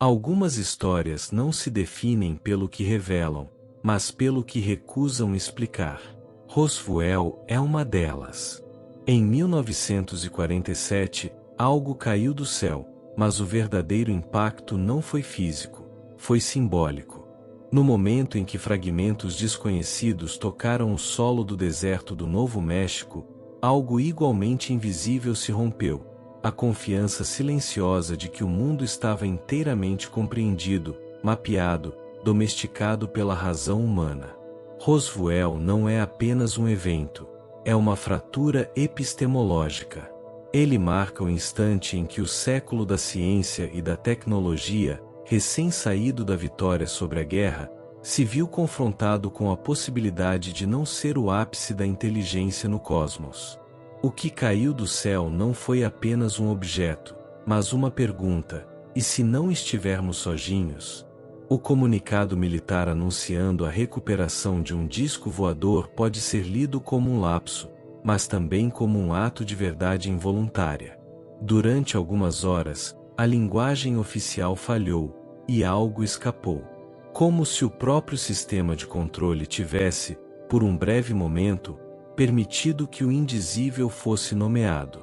Algumas histórias não se definem pelo que revelam, mas pelo que recusam explicar. Roswell é uma delas. Em 1947, algo caiu do céu, mas o verdadeiro impacto não foi físico, foi simbólico. No momento em que fragmentos desconhecidos tocaram o solo do deserto do Novo México, algo igualmente invisível se rompeu. A confiança silenciosa de que o mundo estava inteiramente compreendido, mapeado, domesticado pela razão humana. Roswell não é apenas um evento, é uma fratura epistemológica. Ele marca o instante em que o século da ciência e da tecnologia, recém-saído da vitória sobre a guerra, se viu confrontado com a possibilidade de não ser o ápice da inteligência no cosmos. O que caiu do céu não foi apenas um objeto, mas uma pergunta: e se não estivermos sozinhos? O comunicado militar anunciando a recuperação de um disco voador pode ser lido como um lapso, mas também como um ato de verdade involuntária. Durante algumas horas, a linguagem oficial falhou, e algo escapou. Como se o próprio sistema de controle tivesse, por um breve momento, permitido que o indizível fosse nomeado.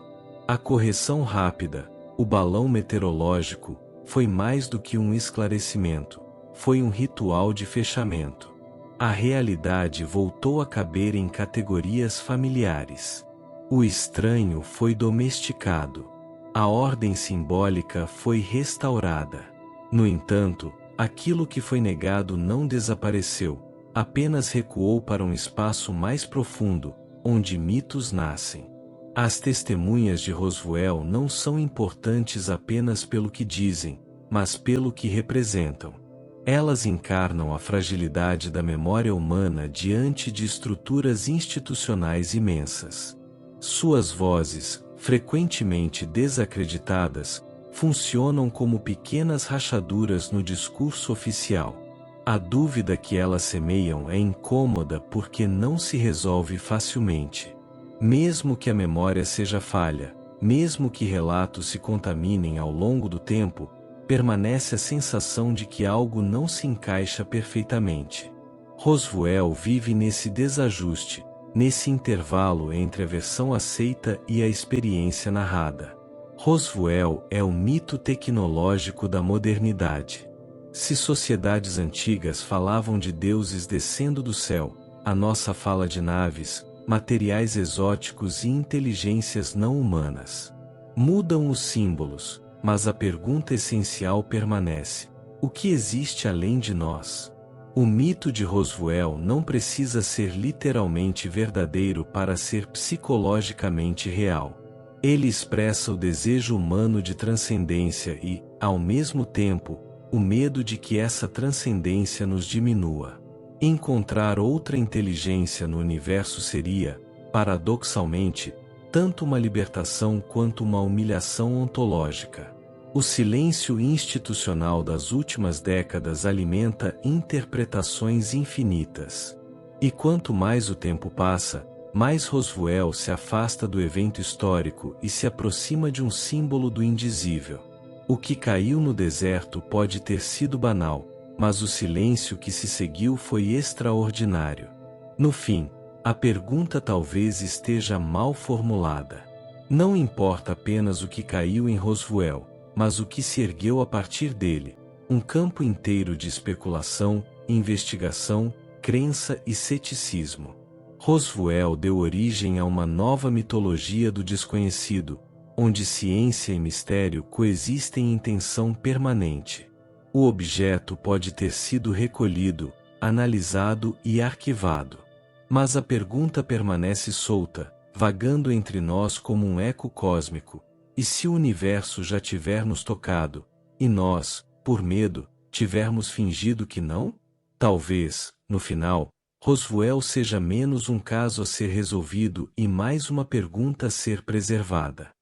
A correção rápida, o balão meteorológico, foi mais do que um esclarecimento, foi um ritual de fechamento. A realidade voltou a caber em categorias familiares. O estranho foi domesticado. A ordem simbólica foi restaurada. No entanto, aquilo que foi negado não desapareceu, apenas recuou para um espaço mais profundo, onde mitos nascem. As testemunhas de Roswell não são importantes apenas pelo que dizem, mas pelo que representam. Elas encarnam a fragilidade da memória humana diante de estruturas institucionais imensas. Suas vozes, frequentemente desacreditadas, funcionam como pequenas rachaduras no discurso oficial. A dúvida que elas semeiam é incômoda porque não se resolve facilmente. Mesmo que a memória seja falha, mesmo que relatos se contaminem ao longo do tempo, permanece a sensação de que algo não se encaixa perfeitamente. Roswell vive nesse desajuste, nesse intervalo entre a versão aceita e a experiência narrada. Roswell é o mito tecnológico da modernidade. Se sociedades antigas falavam de deuses descendo do céu, a nossa fala de naves, materiais exóticos e inteligências não humanas. Mudam os símbolos, mas a pergunta essencial permanece: o que existe além de nós? O mito de Roswell não precisa ser literalmente verdadeiro para ser psicologicamente real. Ele expressa o desejo humano de transcendência e, ao mesmo tempo, o medo de que essa transcendência nos diminua. Encontrar outra inteligência no universo seria, paradoxalmente, tanto uma libertação quanto uma humilhação ontológica. O silêncio institucional das últimas décadas alimenta interpretações infinitas. E quanto mais o tempo passa, mais Roswell se afasta do evento histórico e se aproxima de um símbolo do indizível. O que caiu no deserto pode ter sido banal, mas o silêncio que se seguiu foi extraordinário. No fim, a pergunta talvez esteja mal formulada. Não importa apenas o que caiu em Roswell, mas o que se ergueu a partir dele, um campo inteiro de especulação, investigação, crença e ceticismo. Roswell deu origem a uma nova mitologia do desconhecido, onde ciência e mistério coexistem em tensão permanente. O objeto pode ter sido recolhido, analisado e arquivado. Mas a pergunta permanece solta, vagando entre nós como um eco cósmico: e se o universo já tiver nos tocado, e nós, por medo, tivermos fingido que não? Talvez, no final, Roswell seja menos um caso a ser resolvido e mais uma pergunta a ser preservada.